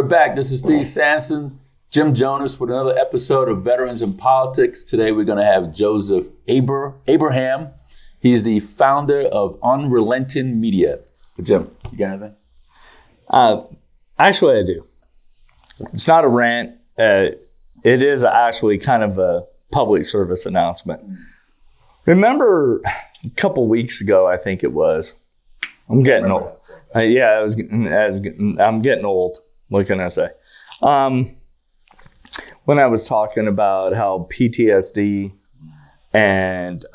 back. This is Steve Sanson, Jim Jonas with another episode of Veterans in Politics. Today we're going to have Joseph Abraham. He's the founder of Unrelenting Media. Jim, you got anything? Actually, I do. It's not a rant. It is actually kind of a public service announcement. Remember a couple weeks ago, I think it was. I'm getting old. I'm getting old. What can I say? When I was talking about how PTSD and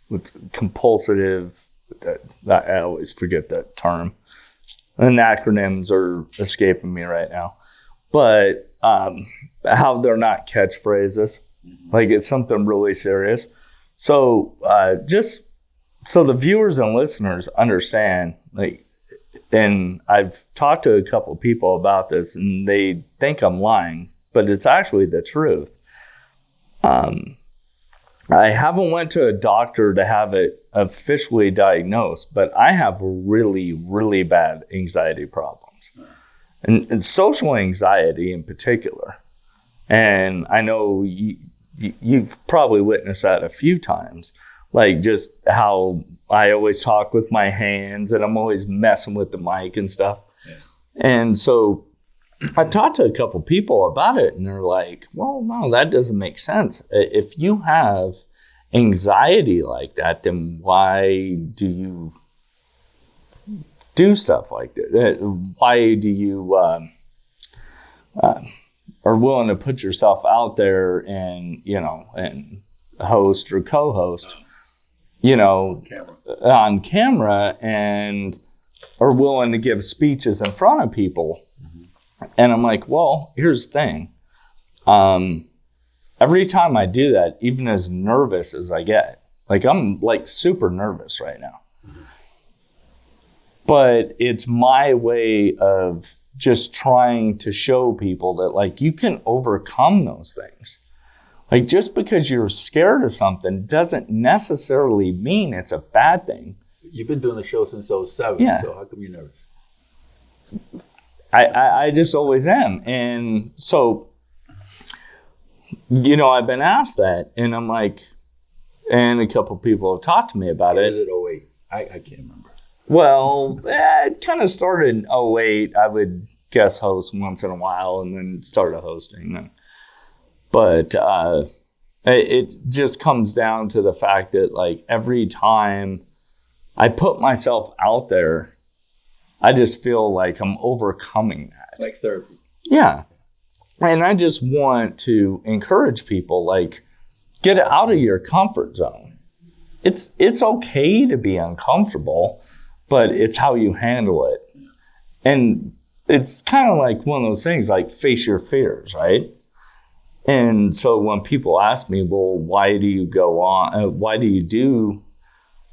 with compulsive, I always forget that term. And acronyms are escaping me right now. But how they're not catchphrases. Like it's something really serious. So just so the viewers and listeners understand, like, and I've talked to a couple of people about this and they think I'm lying, but it's actually the truth. I haven't went to a doctor to have it officially diagnosed, but I have really, really bad anxiety problems and social anxiety in particular. And I know you've probably witnessed that a few times, like just how I always talk with my hands and I'm always messing with the mic and stuff. Yeah. And so I talked to a couple people about it and they're like, well, no, that doesn't make sense. If you have anxiety like that, then why do you do stuff like that? Why do you are willing to put yourself out there and, and host or co-host, on camera and are willing to give speeches in front of people? Mm-hmm. And I'm like, well, here's the thing. Every time I do that, even as nervous as I get, like I'm like super nervous right now. Mm-hmm. But it's my way of just trying to show people that like you can overcome those things. Like just because you're scared of something doesn't necessarily mean it's a bad thing. You've been doing the show since 2007, yeah. So how come you're nervous? I just always am. And so, I've been asked that and I'm like, and a couple people have talked to me about it. Is it 08? I can't remember. Well, it kind of started in 08. I would guest host once in a while and then started hosting. But it just comes down to the fact that like every time I put myself out there, I just feel like I'm overcoming that. Like therapy. Yeah. And I just want to encourage people, like, get out of your comfort zone. It's okay to be uncomfortable, but it's how you handle it. And it's kind of like one of those things, like face your fears, right? And so when people ask me, well, why do you go on? Why do you do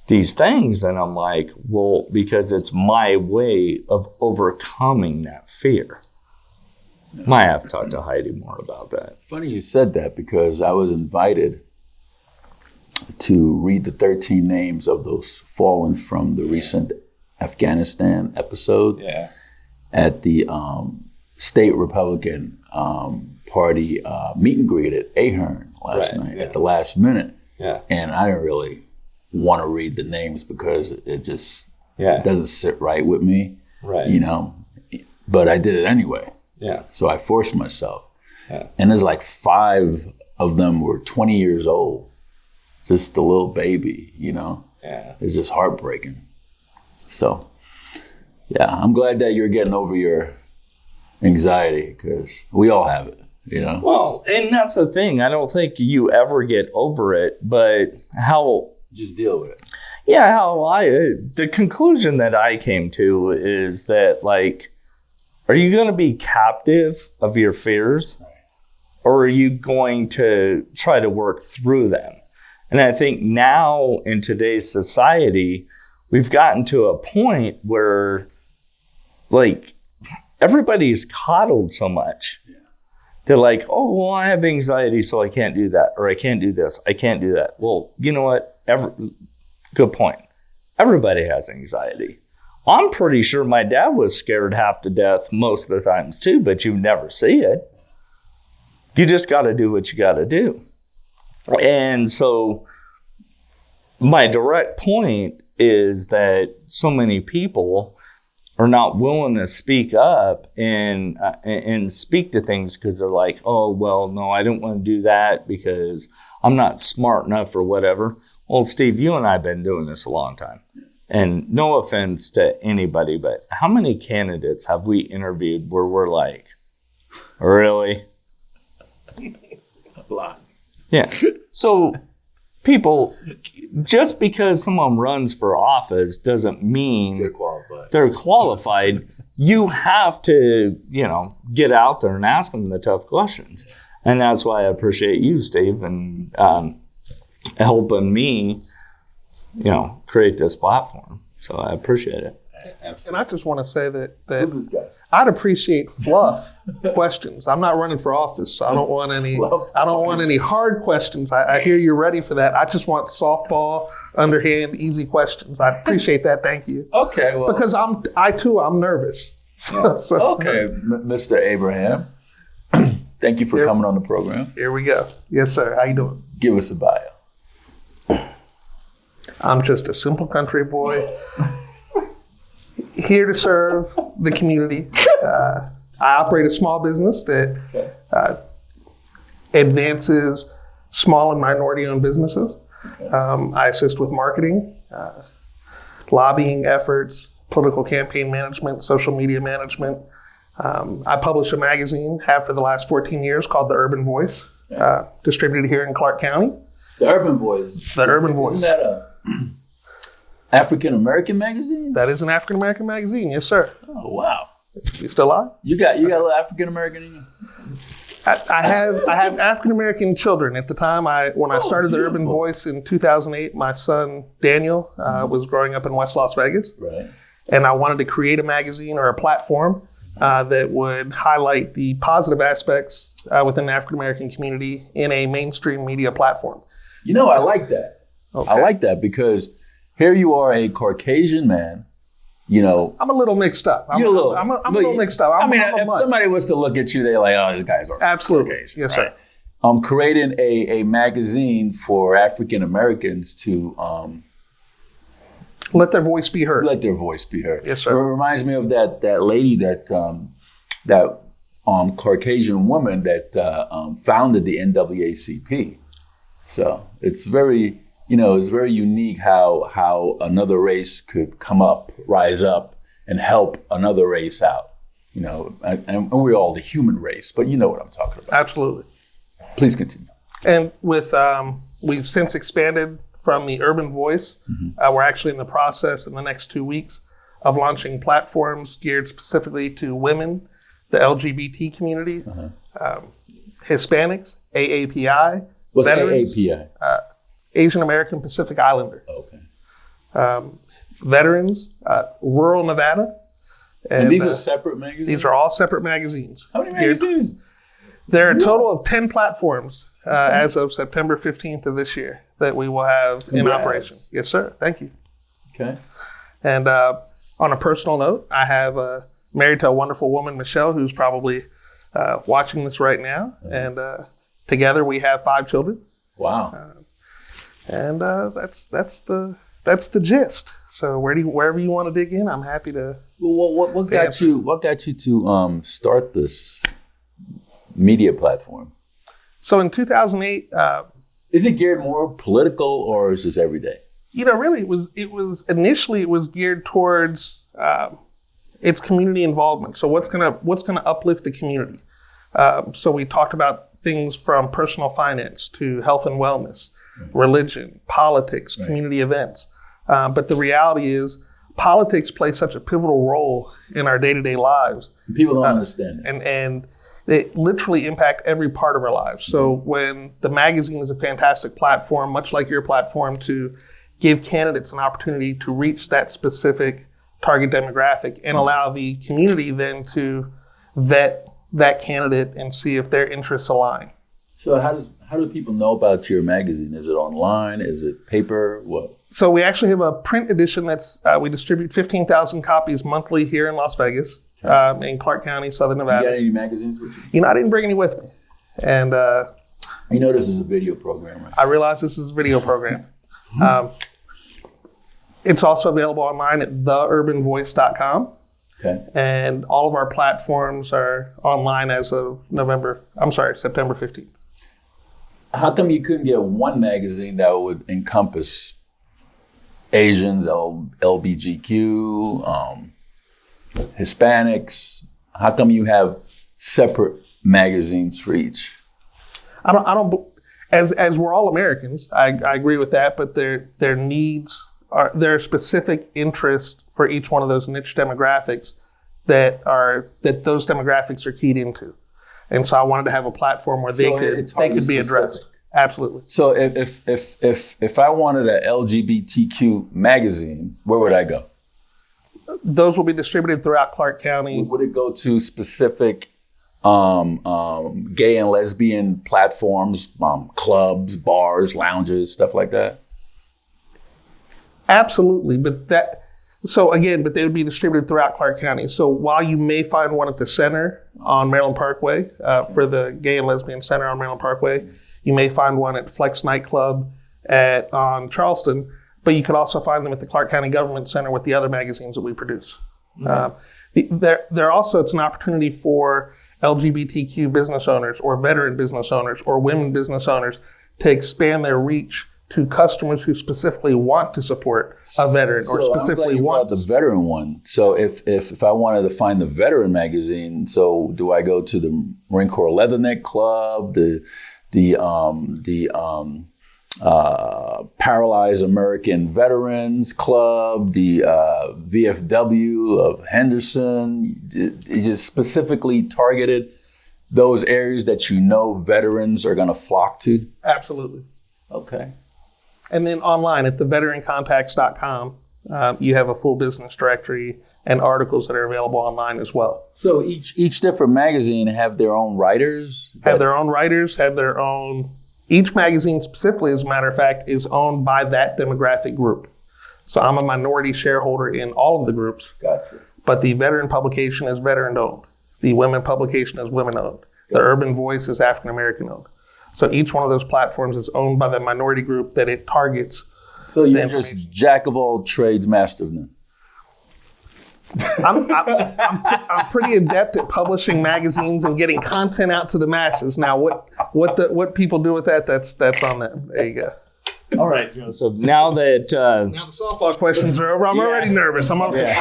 these things? And I'm like, well, because it's my way of overcoming that fear. Might have to talk to Heidi more about that. Funny you said that because I was invited to read the 13 names of those fallen from the recent Afghanistan episode at the state Republican Party meet and greet at Ahern last night at the last minute. Yeah. And I didn't really want to read the names because it just doesn't sit right with me. Right. But I did it anyway. Yeah. So I forced myself. Yeah. And there's like 5 of them were 20 years old. Just a little baby, Yeah. It's just heartbreaking. So, yeah, I'm glad that you're getting over your anxiety because we all have it, Well, and that's the thing. I don't think you ever get over it, but how... Just deal with it. Yeah, the conclusion that I came to is that, like, are you going to be captive of your fears or are you going to try to work through them? And I think now in today's society, we've gotten to a point where like everybody's coddled so much. Yeah. They're like, oh, well, I have anxiety, so I can't do that. Or I can't do this. I can't do that. Well, you know what? Good point. Everybody has anxiety. I'm pretty sure my dad was scared half to death most of the times too, but you never see it. You just got to do what you got to do. And so my direct point is that so many people are not willing to speak up and speak to things because they're like, oh, well, no, I don't want to do that because I'm not smart enough or whatever. Well, Steve, you and I have been doing this a long time. And no offense to anybody, but how many candidates have we interviewed where we're like, really? Lots. Yeah. So people, just because someone runs for office doesn't mean they're qualified. You have to, get out there and ask them the tough questions. And that's why I appreciate you, Steve, and helping me, create this platform. So I appreciate it. Absolutely. And I just want to say that I'd appreciate fluff questions. I'm not running for office, so I don't want any hard questions. I hear you're ready for that. I just want softball, underhand, easy questions. I appreciate that. Thank you. Okay. Well, because I'm nervous. Okay, Mr. Abraham, thank you for coming on the program. Here we go. Yes, sir. How you doing? Give us a bio. I'm just a simple country boy here to serve the community. I operate a small business that advances small and minority-owned businesses. I assist with marketing, lobbying efforts, political campaign management, social media management. I publish a magazine, have for the last 14 years, called The Urban Voice, distributed here in Clark County. The Urban Voice. The Urban Voice. Isn't that a African-American magazine? That is an African-American magazine, yes, sir. Oh, wow. You still alive? You got a little African-American in you? I have African-American children. At the time, when I started the Urban Voice in 2008, my son, Daniel, was growing up in West Las Vegas. Right. And I wanted to create a magazine or a platform that would highlight the positive aspects within the African-American community in a mainstream media platform. I like that. Okay. I like that because here you are, a Caucasian man, I'm a little mixed up. I'm a little mixed up. If somebody was to look at you, they're like, oh, this guy's absolutely Caucasian. Yes, sir. Right? Creating a magazine for African Americans to let their voice be heard. Let their voice be heard. Yes, sir. It reminds me of that lady that Caucasian woman that founded the NAACP. So it's very, it's very unique how another race could come up, rise up, and help another race out. And we're all the human race, but you know what I'm talking about. Absolutely. Please continue. And we've since expanded from the Urban Voice. We're actually in the process in the next 2 weeks of launching platforms geared specifically to women, the LGBT community, Hispanics, AAPI. What's veterans, AAPI? Asian American Pacific Islander. Okay. Veterans, rural Nevada. And these are separate magazines? These are all separate magazines. How many magazines? There are a total of 10 platforms as of September 15th of this year that we will have in operation. Yes, sir. Thank you. Okay. And on a personal note, I have married to a wonderful woman, Michelle, who's probably watching this right now. And together we have 5 children. Wow. And that's the gist. So wherever you want to dig in, I'm happy to. Well, what got you to start this media platform? So in 2008, is it geared more political or is this everyday? Really, it was initially geared towards its community involvement. So what's gonna uplift the community? So we talked about things from personal finance to health and wellness, religion, politics, community events. But the reality is, politics play such a pivotal role in our day-to-day lives. People don't understand it. And they literally impact every part of our lives. So when the magazine is a fantastic platform, much like your platform, to give candidates an opportunity to reach that specific target demographic and allow the community then to vet that candidate and see if their interests align. So how do people know about your magazine? Is it online? Is it paper? What? So we actually have a print edition that's we distribute 15,000 copies monthly here in Las Vegas, in Clark County, Southern Nevada. You got any magazines with you? I didn't bring any with me, and this is a video program, right? I realize this is a video program. It's also available online at theurbanvoice.com. Okay. And all of our platforms are online as of September 15th. How come you couldn't get one magazine that would encompass Asians, LGBTQ, Hispanics? How come you have separate magazines for each? I don't. As we're all Americans, I agree with that. But their needs are their specific interest for each one of those niche demographics that those demographics are keyed into. And so I wanted to have a platform where they could be addressed. Absolutely. So if I wanted a LGBTQ magazine, where would I go? Those will be distributed throughout Clark County. Would it go to specific gay and lesbian platforms, clubs, bars, lounges, stuff like that? Absolutely, but they would be distributed throughout Clark County. So while you may find one at the center on Maryland Parkway, for the Gay and Lesbian Center on Maryland Parkway, you may find one at Flex Nightclub on Charleston, but you could also find them at the Clark County Government Center with the other magazines that we produce. Mm-hmm. It's an opportunity for LGBTQ business owners or veteran business owners or women business owners to expand their reach to customers who specifically want to support a veteran or specifically want the veteran one. So if I wanted to find the veteran magazine, so do I go to the Marine Corps Leatherneck Club, the Paralyzed American Veterans Club, the VFW of Henderson? It just specifically targeted those areas that veterans are going to flock to? Absolutely. Okay. And then online at theveterancontacts.com, you have a full business directory and articles that are available online as well. So each different magazine have their own writers? Each magazine specifically, as a matter of fact, is owned by that demographic group. So I'm a minority shareholder in all of the groups. Gotcha. But the veteran publication is veteran owned. The women publication is women owned. The Urban Voice is African American owned. So each one of those platforms is owned by the minority group that it targets. So you're just jack of all trades, master of none. I'm pretty adept at publishing magazines and getting content out to the masses. Now, what people do with that, that's on them. There you go. All right, Joseph. Now that now the softball questions are over, I'm already nervous. I'm okay.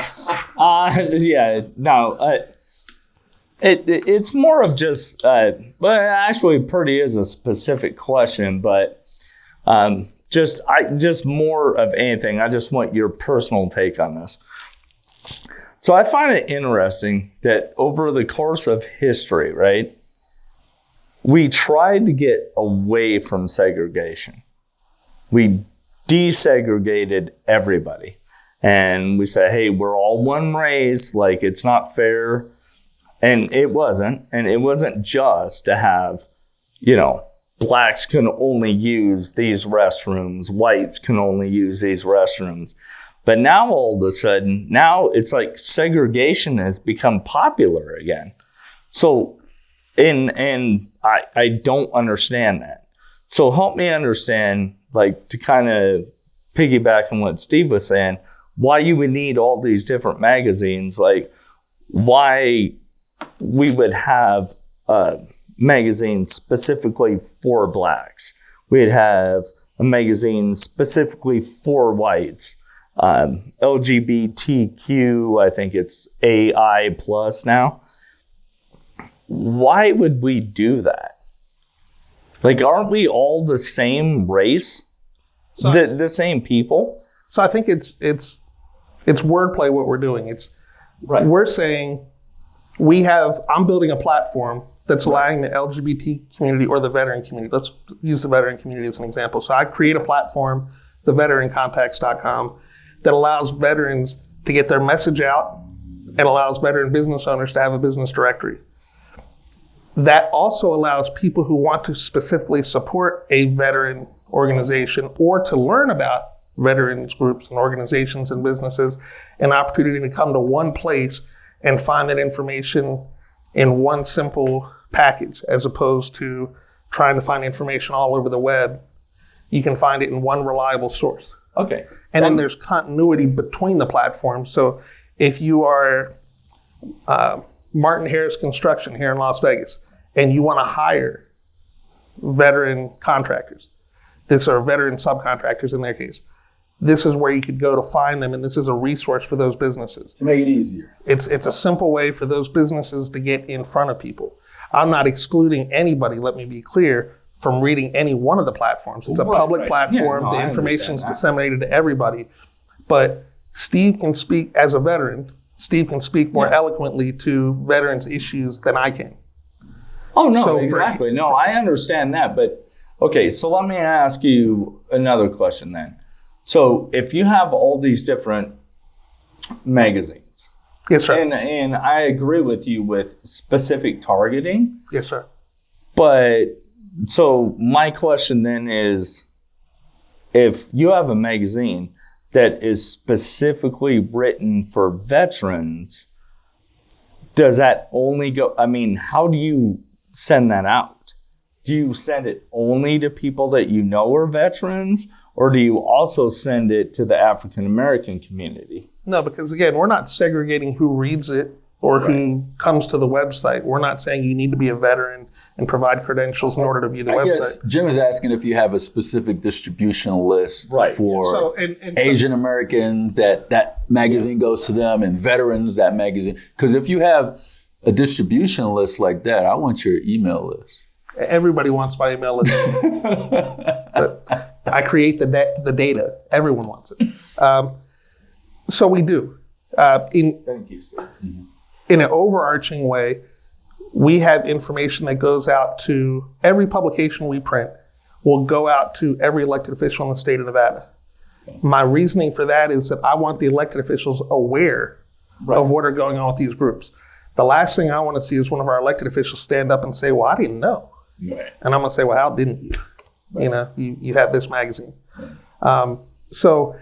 It's more of just, actually, pretty is a specific question, but just more of anything. I just want your personal take on this. So I find it interesting that over the course of history, right, we tried to get away from segregation. We desegregated everybody. And we said, hey, we're all one race, like it's not fair. And it wasn't. And it wasn't just to have, blacks can only use these restrooms, whites can only use these restrooms. But now all of a sudden, now it's like segregation has become popular again. So, and I don't understand that. So help me understand, like, to kind of piggyback on what Steve was saying, why you would need all these different magazines, like why we would have magazines specifically for blacks. We'd have a magazine specifically for whites. LGBTQ, I think it's AI plus now. Why would we do that? Like, aren't we all the same race? So, the same people? So I think it's wordplay what we're doing. It's right. We're saying I'm building a platform that's allowing the LGBT community or the veteran community. Let's use the veteran community as an example. So I create a platform, theveterancontacts.com, that allows veterans to get their message out and allows veteran business owners to have a business directory. That also allows people who want to specifically support a veteran organization or to learn about veterans groups and organizations and businesses an opportunity to come to one place and find that information in one simple package, as opposed to trying to find information all over the web. You can find it in one reliable source. Okay. And then there's continuity between the platforms. So if you are Martin Harris Construction here in Las Vegas, and you want to hire veteran contractors, this are veteran subcontractors in their case, this is where you could go to find them, and this is a resource for those businesses. To make it easier. It's a simple way for those businesses to get in front of people. I'm not excluding anybody, let me be clear, from reading any one of the platforms. It's a public platform. The information is disseminated to everybody. But Steve can speak, as a veteran, Steve can speak more eloquently to veterans' issues than I can. Oh, no, exactly. No, I understand that. But, okay, so let me ask you another question then. So if you have all these different magazines. Yes, sir. And I agree with you with specific targeting. Yes, sir. But so my question then is, if you have a magazine that is specifically written for veterans, does that only go, I mean, how do you send that out? Do you send it only to people that you know are veterans, or do you also send it to the African American community? No, because again, we're not segregating who reads it or who comes to the website. We're not saying you need to be a veteran and provide credentials in order to view the website. Guess Jim is asking if you have a specific distribution list for Asian Americans, that magazine goes to them, and veterans, that magazine. Because if you have a distribution list like that, I want your email list. Everybody wants my email list. I create the data. Everyone wants it. So we do. Thank you, Steve. Mm-hmm. In an overarching way, we have information that goes out to every publication we print will go out to every elected official in the state of Nevada. Okay. My reasoning for that is that I want the elected officials aware of what are going on with these groups. The last thing I want to see is one of our elected officials stand up and say, well, I didn't know. Right. And I'm going to say, well, how didn't you? Right. You know, you have this magazine. Right. So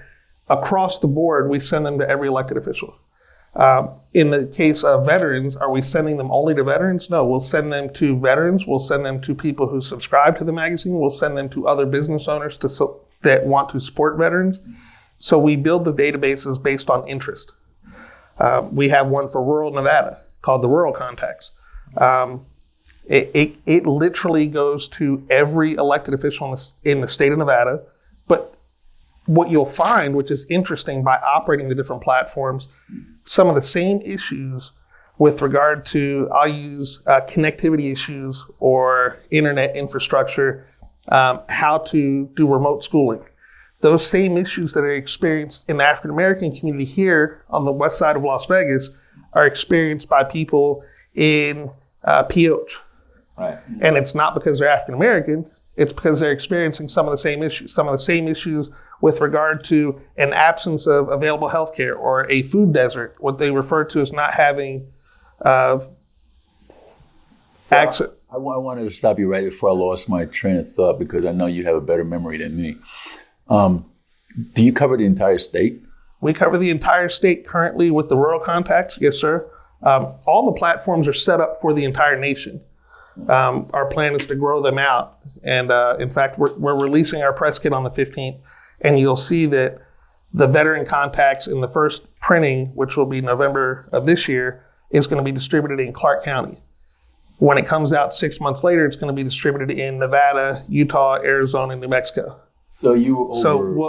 across the board, we send them to every elected official. In the case of veterans, are we sending them only to veterans? No, we'll send them to veterans. We'll send them to people who subscribe to the magazine. We'll send them to other business owners that want to support veterans. So we build the databases based on interest. We have one for rural Nevada called the Rural Contacts. It literally goes to every elected official in the state of Nevada. But what you'll find, which is interesting by operating the different platforms, some of the same issues with regard to, I'll use connectivity issues or internet infrastructure, how to do remote schooling. Those same issues that are experienced in the African American community here on the west side of Las Vegas are experienced by people in POH. Right. And it's not because they're African American, it's because they're experiencing some of the same issues. Some of the same issues with regard to an absence of available health care or a food desert, what they refer to as not having access. I wanted to stop you right before I lost my train of thought, because I know you have a better memory than me. Do you cover the entire state? We cover the entire state currently with the Rural Contacts, yes, sir. All the platforms are set up for the entire nation. Our plan is to grow them out. And in fact, we're releasing our press kit on the 15th. And you'll see that the Veteran Contacts in the first printing, which will be November of this year, is going to be distributed in Clark County. When it comes out 6 months later, it's going to be distributed in Nevada, Utah, Arizona, and New Mexico. So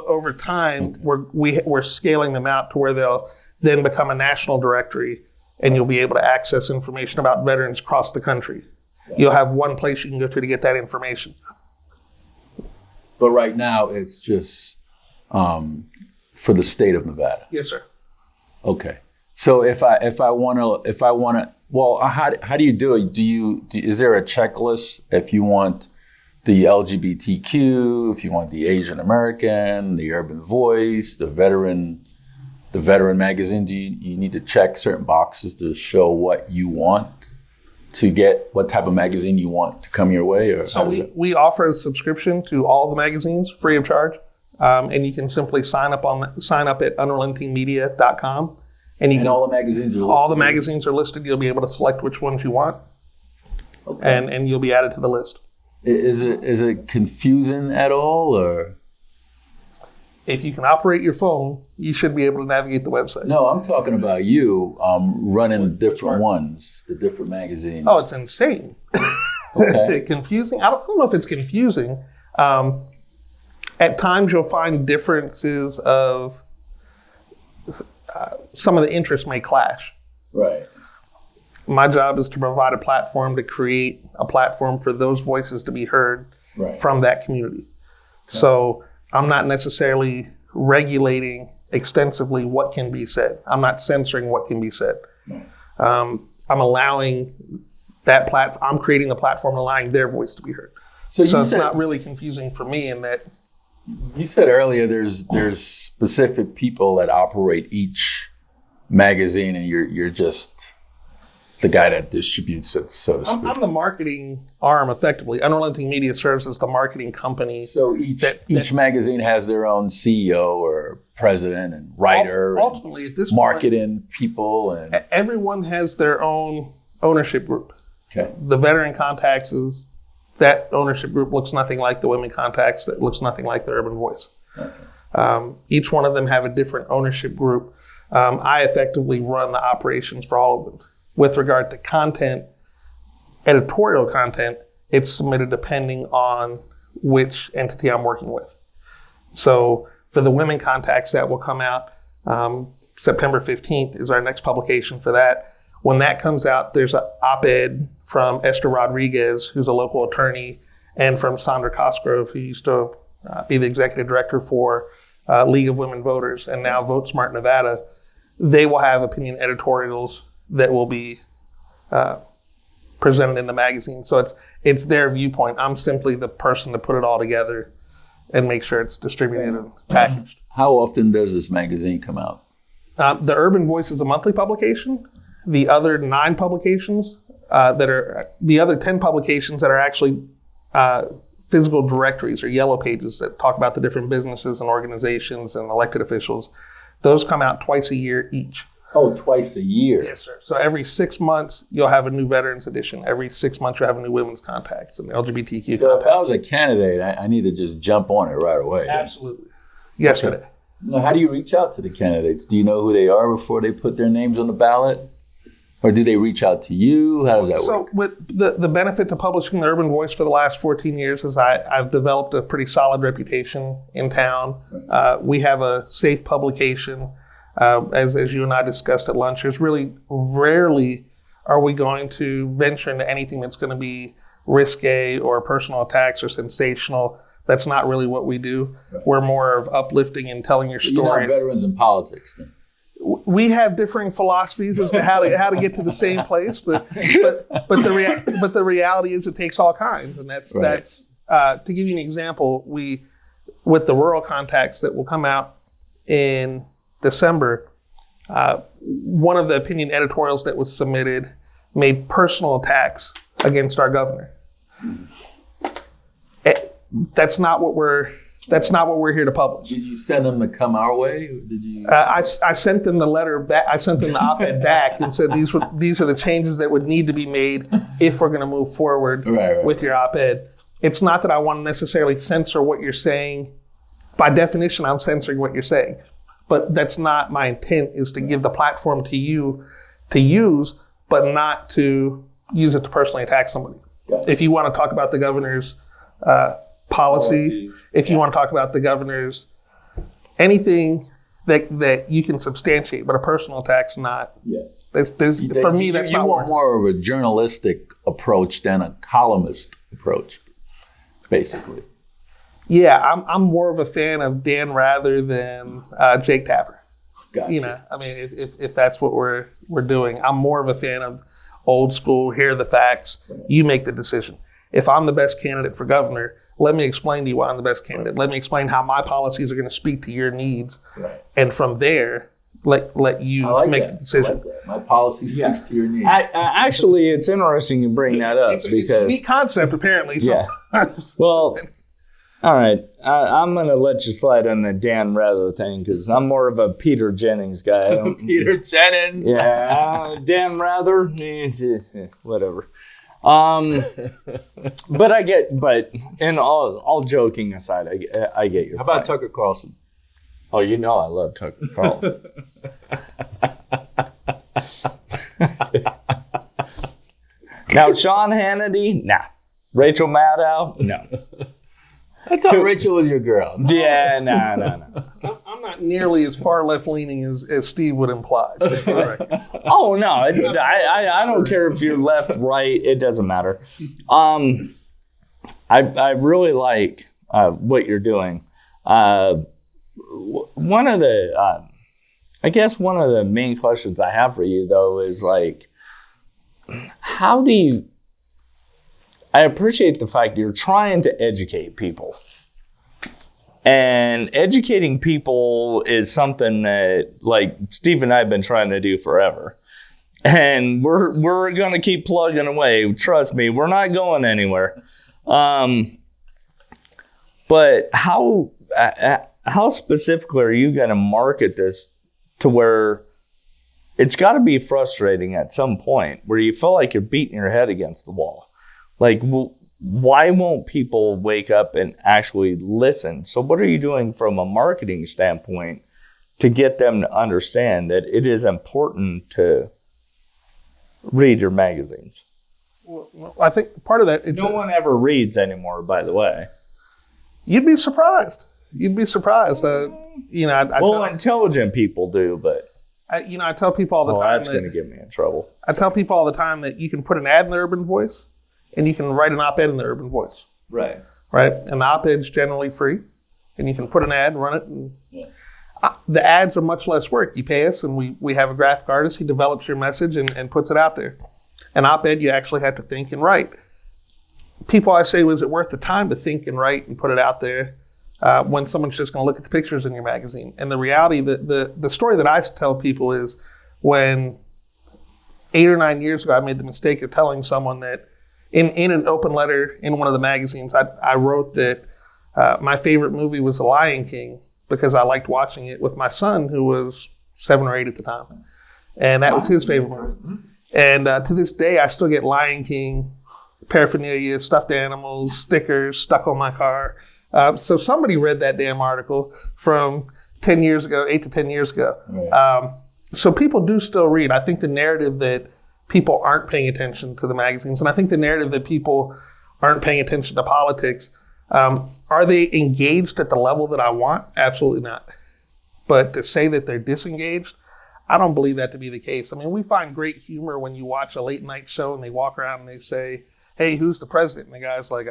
over time, we're scaling them out to where they'll then become a national directory, and you'll be able to access information about veterans across the country. You'll have one place you can go to get that information. But right now, it's just for the state of Nevada. Yes, sir. Okay. So if I want to, well, how do you do it? Is there a checklist if you want the LGBTQ, if you want the Asian American, the Urban Voice, the veteran magazine? Do you need to check certain boxes to show what you want to get, what type of magazine you want to come your way? Or so we offer a subscription to all the magazines free of charge. and you can simply sign up at unrelentingmedia.com. And all the magazines are listed? All the magazines are listed. You'll be able to select which ones you want, and you'll be added to the list. Is it confusing at all, or? If you can operate your phone, you should be able to navigate the website. No, I'm talking about you running different ones, the different magazines. Oh, it's insane. Okay. Confusing? I don't know if it's confusing. At times you'll find differences of some of the interests may clash. Right. My job is to provide a platform, to create a platform for those voices to be heard from that community. So I'm not necessarily regulating extensively what can be said. I'm not censoring what can be said. I'm allowing I'm creating a platform allowing their voice to be heard. So it's not really confusing for me in that. You said earlier there's specific people that operate each magazine, and you're just the guy that distributes it, so to speak. I'm the marketing arm, effectively. Unrelenting Media serves as the marketing company. So each magazine has their own CEO or president and writer, ultimately, at this marketing point, people, and everyone has their own ownership group. Okay. The veteran contacts that ownership group looks nothing like the women contacts. That looks nothing like the Urban Voice. Okay. Each one of them have a different ownership group. I effectively run the operations for all of them. With regard to content, editorial content, it's submitted depending on which entity I'm working with. So for the women contacts, that will come out September 15th is our next publication for that. When that comes out, there's an op-ed from Esther Rodriguez, who's a local attorney, and from Sandra Cosgrove, who used to be the executive director for League of Women Voters and now Vote Smart Nevada. They will have opinion editorials that will be presented in the magazine. So it's their viewpoint. I'm simply the person to put it all together and make sure it's distributed and packaged. How often does this magazine come out? The Urban Voice is a monthly publication. The other 9 publications the other 10 publications that are actually physical directories or yellow pages that talk about the different businesses and organizations and elected officials, those come out twice a year each. Oh, twice a year? Yes, sir. So every 6 months, you'll have a new veterans edition. Every 6 months, you'll have a new women's contacts and LGBTQ So contacts. if I was a candidate, I need to just jump on it right away. Absolutely. Yesterday. Okay. Now, how do you reach out to the candidates? Do you know who they are before they put their names on the ballot? Or do they reach out to you? How does that work? So with the benefit to publishing the Urban Voice for the last 14 years is I've developed a pretty solid reputation in town. We have a safe publication. As you and I discussed at lunch, there's really rarely are we going to venture into anything that's going to be risque or personal attacks or sensational. That's not really what we do. Right. We're more of uplifting and telling your story. You're not veterans in politics, then? We have differing philosophies as to how to get to the same place, but the reality is it takes all kinds, and that's to give you an example. With the rural contacts that will come out in December, one of the opinion editorials that was submitted made personal attacks against our governor. That's not what we're here to publish. Did you send them to come our way? Or did you? I sent them the letter back. I sent them the op-ed back and said these are the changes that would need to be made if we're going to move forward with your op-ed. It's not that I want to necessarily censor what you're saying. By definition, I'm censoring what you're saying. But that's not my intent, is to give the platform to you to use, but not to use it to personally attack somebody. If you want to talk about the governor's policy, if you want to talk about the governor's anything that you can substantiate, but a personal attack's not. Yes. For me, that's not want more of a journalistic approach than a columnist approach, basically. Yeah, I'm more of a fan of Dan Rather than Jake Tapper. Gotcha. I mean, if that's what we're doing, I'm more of a fan of old school. Here are the facts. You make the decision. If I'm the best candidate for governor, let me explain to you why I'm the best candidate. Let me explain how my policies are going to speak to your needs, and from there, let you make the decision. I like that. My policy speaks to your needs. Actually, it's interesting you bring that up it's a neat concept, apparently. So. Yeah. Well, All right, I'm going to let you slide on the Dan Rather thing because I'm more of a Peter Jennings guy. Peter Jennings. Yeah, Dan Rather, whatever. But in all joking aside, I get your How about point. Tucker Carlson? Oh, you know I love Tucker Carlson. Now, Sean Hannity, nah. Rachel Maddow, no. I thought Rachel was your girl. Yeah, no. I'm not nearly as far left leaning as Steve would imply. Oh no, I don't care if you're left, right. It doesn't matter. I really like what you're doing. One of the main questions I have for you though is like, how do you? I appreciate the fact you're trying to educate people. And educating people is something that, like, Steve and I have been trying to do forever. And we're going to keep plugging away. Trust me, we're not going anywhere. But how specifically are you going to market this to where it's got to be frustrating at some point where you feel like you're beating your head against the wall? Like, why won't people wake up and actually listen? So what are you doing from a marketing standpoint to get them to understand that it is important to read your magazines? Well, I think part of that... No one ever reads anymore, by the way. You'd be surprised. Intelligent people do, but... I tell people all the time that's going to get me in trouble. I tell people all the time that you can put an ad in the Urban Voice and you can write an op-ed in the Urban Voice. Right. And the op-ed's generally free. And you can put an ad, run it. And the ads are much less work. You pay us and we have a graphic artist. He develops your message and puts it out there. An op-ed, you actually have to think and write. People I say, was it worth the time to think and write and put it out there when someone's just going to look at the pictures in your magazine? And the reality, the story that I tell people is when 8 or 9 years ago, I made the mistake of telling someone that in an open letter in one of the magazines, I wrote that my favorite movie was The Lion King because I liked watching it with my son, who was 7 or 8 at the time. And that was his favorite movie. And to this day, I still get Lion King paraphernalia, stuffed animals, stickers stuck on my car. So somebody read that damn article from 10 years ago, 8 to 10 years ago. Right. So people do still read. I think the narrative that people aren't paying attention to the magazines, and I think the narrative that people aren't paying attention to politics, are they engaged at the level that I want? Absolutely not. But to say that they're disengaged, I don't believe that to be the case. I mean, we find great humor when you watch a late night show and they walk around and they say, "Hey, who's the president?" And the guy's like,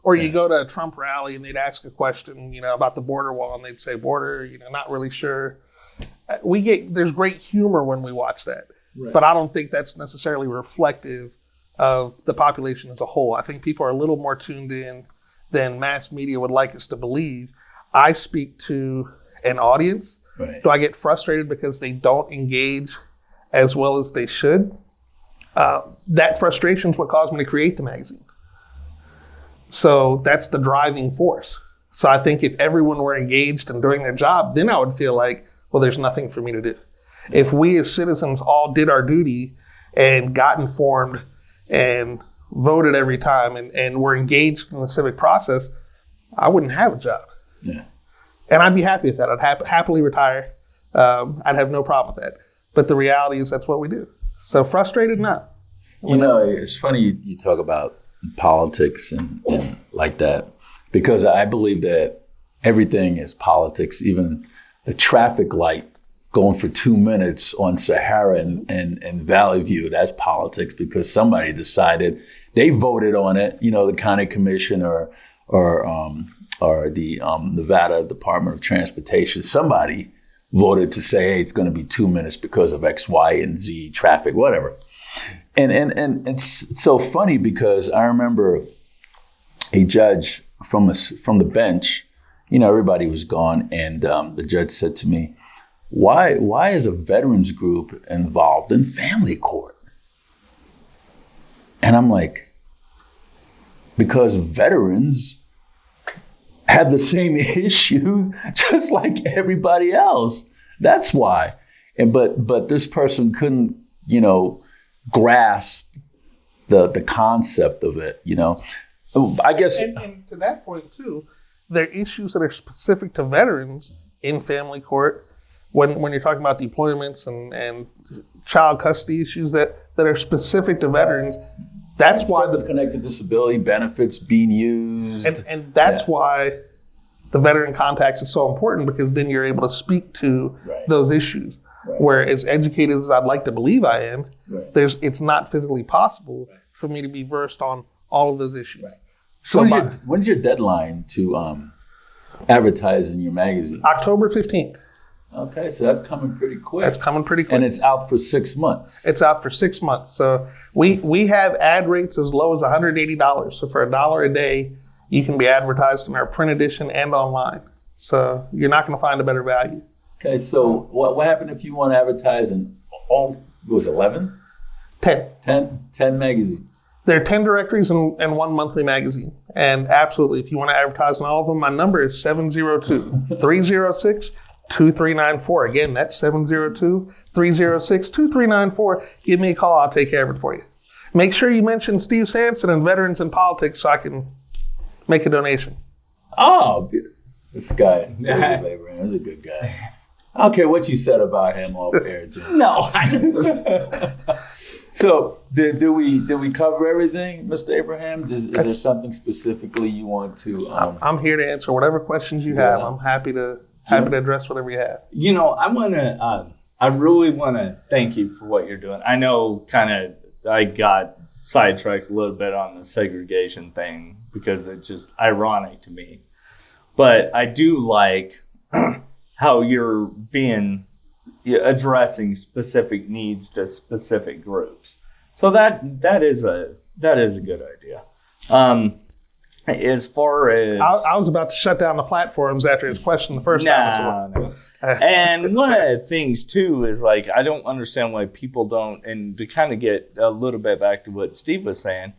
or you go to a Trump rally and they'd ask a question, about the border wall, and they'd say, "Border, not really sure." There's great humor when we watch that, right. But I don't think that's necessarily reflective of the population as a whole. I think people are a little more tuned in than mass media would like us to believe. I speak to an audience. Right. Do I get frustrated because they don't engage as well as they should? That frustration is what caused me to create the magazine. So that's the driving force. So I think if everyone were engaged and doing their job, then I would feel like, well, there's nothing for me to do. If we as citizens all did our duty and got informed and voted every time and were engaged in the civic process, I wouldn't have a job. Yeah. And I'd be happy with that. I'd happily retire. I'd have no problem with that. But the reality is that's what we do. So frustrated, not. It's funny you talk about politics and like that, because I believe that everything is politics. Even the traffic light going for 2 minutes on Sahara and Valley View, that's politics because somebody decided, they voted on it, the county commission or the Nevada Department of Transportation, somebody voted to say, hey, it's going to be 2 minutes because of X, Y, and Z traffic, whatever. And it's so funny because I remember a judge from the bench, everybody was gone, and the judge said to me, why is a veterans group involved in family court? And I'm like, because veterans have the same issues just like everybody else. That's why. And but this person couldn't, grasp the concept of it, I guess. And to that point too, there are issues that are specific to veterans in family court when you're talking about deployments and child custody issues that are specific to veterans. That's why the connected disability benefits being used. And that's why the veteran contacts is so important, because then you're able to speak to those issues. Right. Where as educated as I'd like to believe I am, it's not physically possible for me to be versed on all of those issues. Right. So when's your deadline to advertise in your magazine? October 15th. Okay, so that's coming pretty quick. That's coming pretty quick. And it's out for 6 months. It's out for 6 months. So we have ad rates as low as $180. So for $1 a day, you can be advertised in our print edition and online. So you're not going to find a better value. Okay, so what happened if you want to advertise in all, it was 11? 10. 10 magazines. There are 10 directories and one monthly magazine. And absolutely, if you want to advertise in all of them, my number is 702-306-2394. Again, that's 702-306-2394. Give me a call. I'll take care of it for you. Make sure you mention Steve Sanson and Veterans in Politics so I can make a donation. Oh, this guy, Joseph Abraham, is a good guy. I don't care what you said about him off air, Jim. No. So, did we cover everything, Mr. Abraham? Is there something specifically you want to? I'm here to answer whatever questions you have. I'm happy to address whatever you have. I really want to thank you for what you're doing. I know I got sidetracked a little bit on the segregation thing because it's just ironic to me. But I do like how you're addressing specific needs to specific groups. So that is a good idea. As far as I was about to shut down the platforms after his question the first time. No. And one of the things too is I don't understand why people don't, and to kind of get a little bit back to what Steve was saying,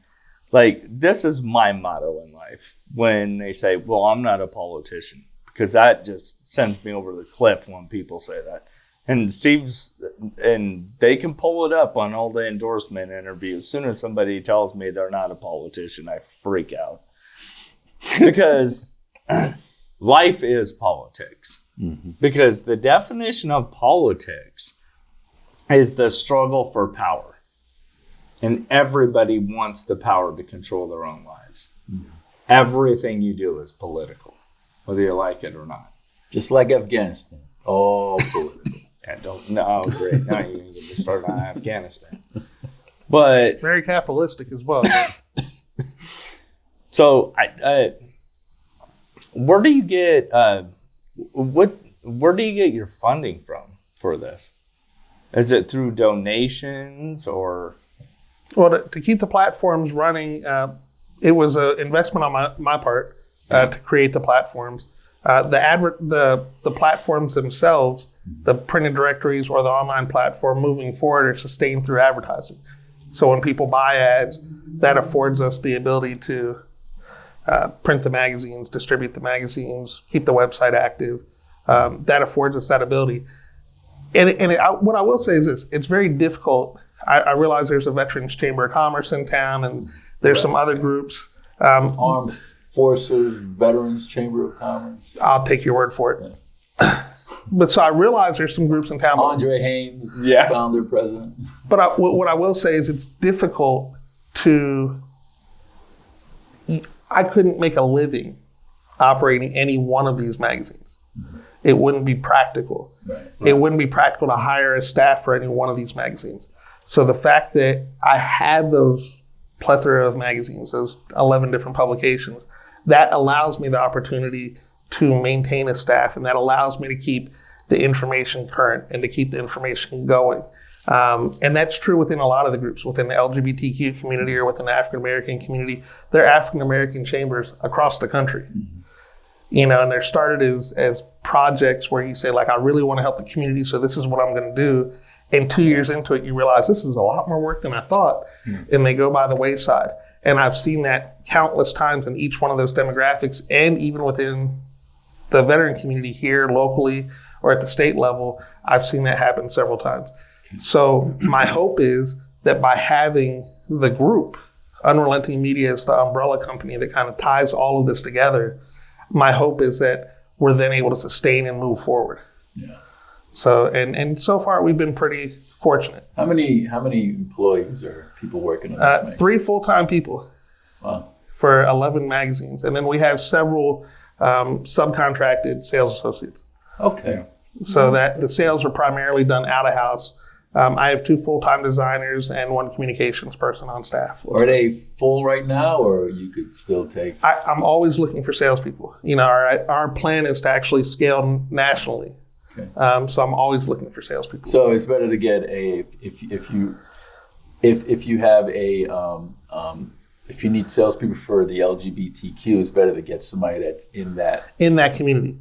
this is my motto in life when they say, well, I'm not a politician, because that just sends me over the cliff when people say that. And they can pull it up on all the endorsement interviews. As soon as somebody tells me they're not a politician, I freak out. Because life is politics. Mm-hmm. Because the definition of politics is the struggle for power. And everybody wants the power to control their own lives. Mm-hmm. Everything you do is political, whether you like it or not. Just like Afghanistan. All political. Great. Now you're going to get me started on Afghanistan. But very capitalistic as well. So, where do you get where do you get your funding from for this? Is it through donations or? Well, to keep the platforms running, it was an investment on my part to create the platforms. The platforms themselves, the printed directories or the online platform moving forward, are sustained through advertising. So when people buy ads, that affords us the ability to print the magazines, distribute the magazines, keep the website active. That affords us that ability. What I will say is this: it's very difficult. I realize there's a Veterans Chamber of Commerce in town, and there's some other groups. Armed Forces Veterans Chamber of Commerce. I'll take your word for it. Yeah. But so I realize there's some groups in town. Andre Haynes, founder, president. But what I will say is it's difficult to. I couldn't make a living operating any one of these magazines. Mm-hmm. It wouldn't be practical. Right. It wouldn't be practical to hire a staff for any one of these magazines. So the fact that I have those plethora of magazines, those 11 different publications, that allows me the opportunity to maintain a staff, and that allows me to keep the information current and to keep the information going. And that's true within a lot of the groups, within the LGBTQ community or within the African American community. There are African American chambers across the country. Mm-hmm. And they're started as projects where you say, I really want to help the community, so this is what I'm going to do. And 2 years into it, you realize this is a lot more work than I thought, and they go by the wayside. And I've seen that countless times in each one of those demographics, and even within the veteran community here locally or at the state level, I've seen that happen several times. So my hope is that by having the group, Unrelenting Media is the umbrella company that kind of ties all of this together, my hope is that we're then able to sustain and move forward. Yeah. So, and so far we've been pretty fortunate. How many employees or people working on this? 3 full-time people. Wow. For 11 magazines. And then we have several subcontracted sales associates. Okay. So that the sales are primarily done out of house. I have 2 full-time designers and 1 communications person on staff. Are they full right now, or you could still take? I'm always looking for salespeople. Our plan is to actually scale nationally. Okay. So I'm always looking for salespeople. So it's better to get if you have if you need salespeople for the LGBTQ, it's better to get somebody that's in that community.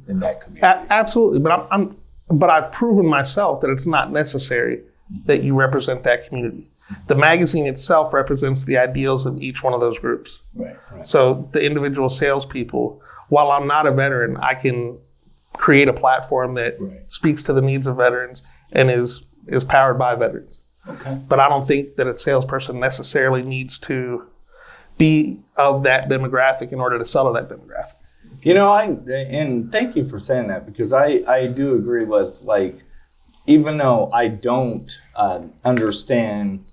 Absolutely, but I've proven myself that it's not necessary that you represent that community. The magazine itself represents the ideals of each one of those groups. Right. So the individual salespeople, while I'm not a veteran, I can create a platform that speaks to the needs of veterans and is powered by veterans. Okay. But I don't think that a salesperson necessarily needs to be of that demographic in order to sell to that demographic. And thank you for saying that, because I do agree with, like, even though I don't understand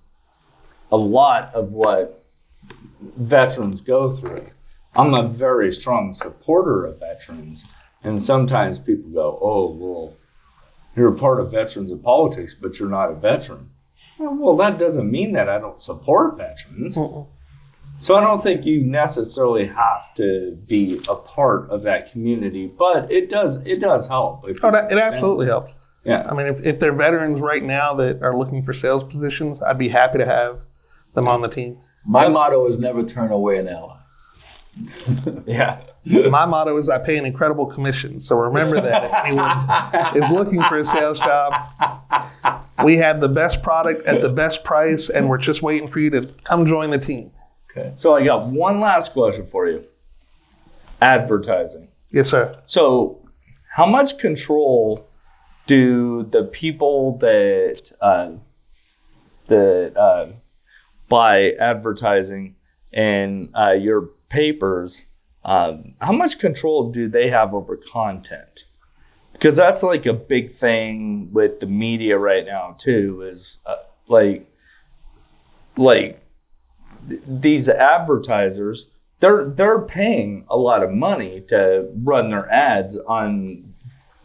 a lot of what veterans go through, I'm a very strong supporter of veterans. And sometimes people go, oh, well, you're a part of Veterans in Politics, but you're not a veteran. Well, that doesn't mean that I don't support veterans. Mm-mm. So I don't think you necessarily have to be a part of that community, but it does help. It absolutely helps. Yeah. I mean, if they're veterans right now that are looking for sales positions, I'd be happy to have them on the team. My motto is never turn away an ally. Yeah. My motto is I pay an incredible commission. So remember that if anyone is looking for a sales job, we have the best product at the best price, and we're just waiting for you to come join the team. Okay. So I got one last question for you. Advertising. Yes, sir. So how much control do the people that buy advertising in your papers, how much control do they have over content? Because that's like a big thing with the media right now too, is like these advertisers, they're paying a lot of money to run their ads on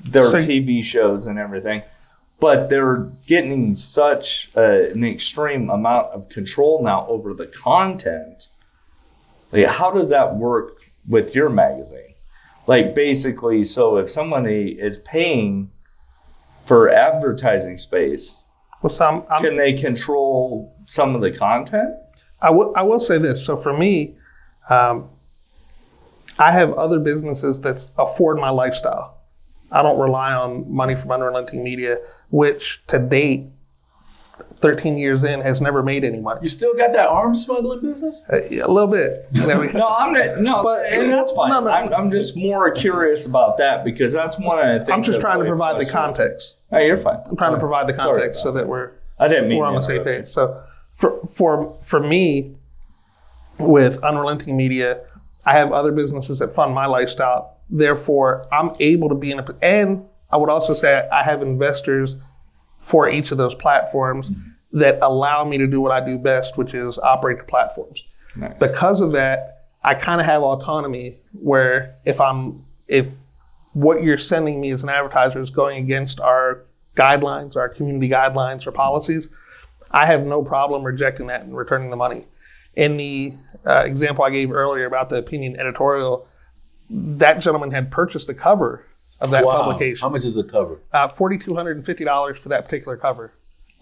their TV shows and everything, but they're getting such an extreme amount of control now over the content. Like, how does that work with your magazine? Like, basically, so if somebody is paying for advertising space, can they control some of the content? I will say this. So for me, I have other businesses that afford my lifestyle. I don't rely on money from Unrelenting Media, which to date, 13 years in, has never made any money. You still got that arms smuggling business? A little bit. And that's fine. I'm just more curious about that, because that's one of the things. I'm just trying to provide the context. Hey, you're fine. I'm trying to provide the context so that we're on the same page. So for me, with Unrelenting Media, I have other businesses that fund my lifestyle. Therefore, I'm able to be and I would also say I have investors for each of those platforms that allow me to do what I do best, which is operate the platforms. Nice. Because of that, I kind of have autonomy where if what you're sending me as an advertiser is going against our guidelines, our community guidelines or policies, I have no problem rejecting that and returning the money. In the example I gave earlier about the opinion editorial, that gentleman had purchased the cover of that publication. How much is the cover? $4,250 for that particular cover.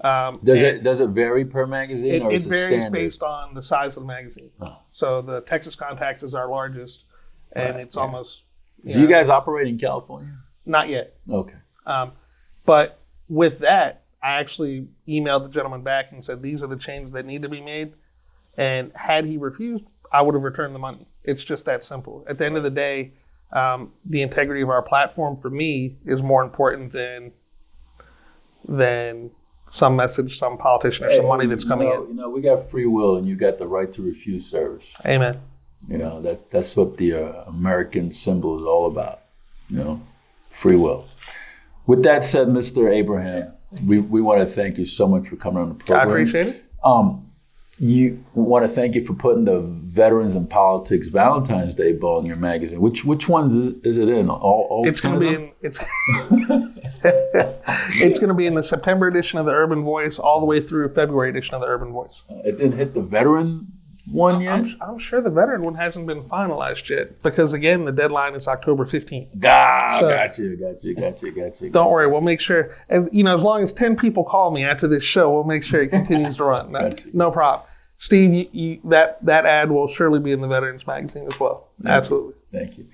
Does it vary per magazine, or is it varies standard? Based on the size of the magazine. Oh. So the Texas Contacts is our largest, and it's almost. Do you guys operate in California? Not yet. Okay. But with that, I actually emailed the gentleman back and said, these are the changes that need to be made. And had he refused, I would have returned the money. It's just that simple. At the end of the day, the integrity of our platform for me is more important than some message, some politician, or some money that's coming in. You know, we got free will, and you got the right to refuse service. Amen. You know, that's what the American symbol is all about. You know, free will. With that said, Mr. Abraham, we want to thank you so much for coming on the program. I appreciate it. You want to thank you for putting the Veterans in Politics Valentine's Day ball in your magazine. Which ones is it in? All it's going to be in it's it's going to be in the September edition of the Urban Voice all the way through February edition of the Urban Voice. It didn't hit the veteran one yet? I'm sure the veteran one hasn't been finalized yet because, again, the deadline is October 15th. Got you. Don't worry. We'll make sure, as long as 10 people call me after this show, we'll make sure it continues to run. No problem. Steve, that ad will surely be in the Veterans magazine as well. Absolutely. Thank you.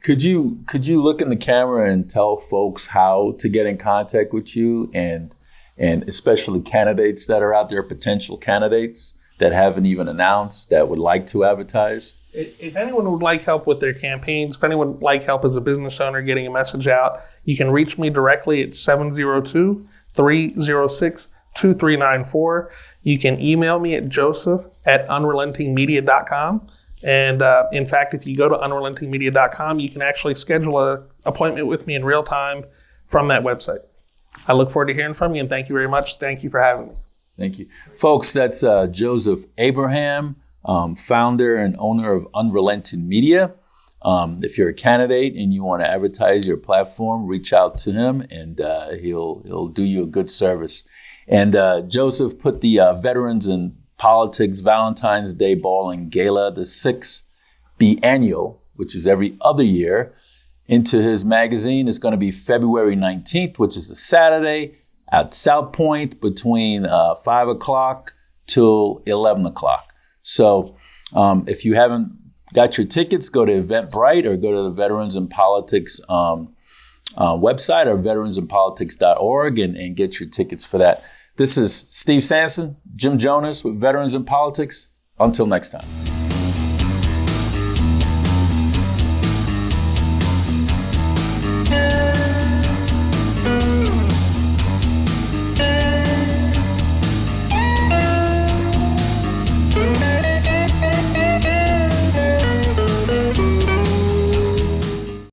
Could you look in the camera and tell folks how to get in contact with you and especially candidates that are out there, potential candidates that haven't even announced that would like to advertise? If anyone would like help with their campaigns, if anyone would like help as a business owner getting a message out, you can reach me directly at 702-306-2394. You can email me at joseph@unrelentingmedia.com. And in fact, if you go to unrelentingmedia.com, you can actually schedule an appointment with me in real time from that website. I look forward to hearing from you, and thank you very much. Thank you for having me. Thank you. Folks, that's Joseph Abraham, founder and owner of Unrelenting Media. If you're a candidate and you want to advertise your platform, reach out to him and he'll do you a good service. And Joseph put the Veterans in Politics Valentine's Day Ball and Gala, the 6th biennial, which is every other year, into his magazine. It's going to be February 19th, which is a Saturday, at South Point between 5 o'clock till 11 o'clock. So if you haven't got your tickets, go to Eventbrite or go to the Veterans in Politics website or veteransinpolitics.org and get your tickets for that. This is Steve Sanson, Jim Jonas with Veterans in Politics. Until next time.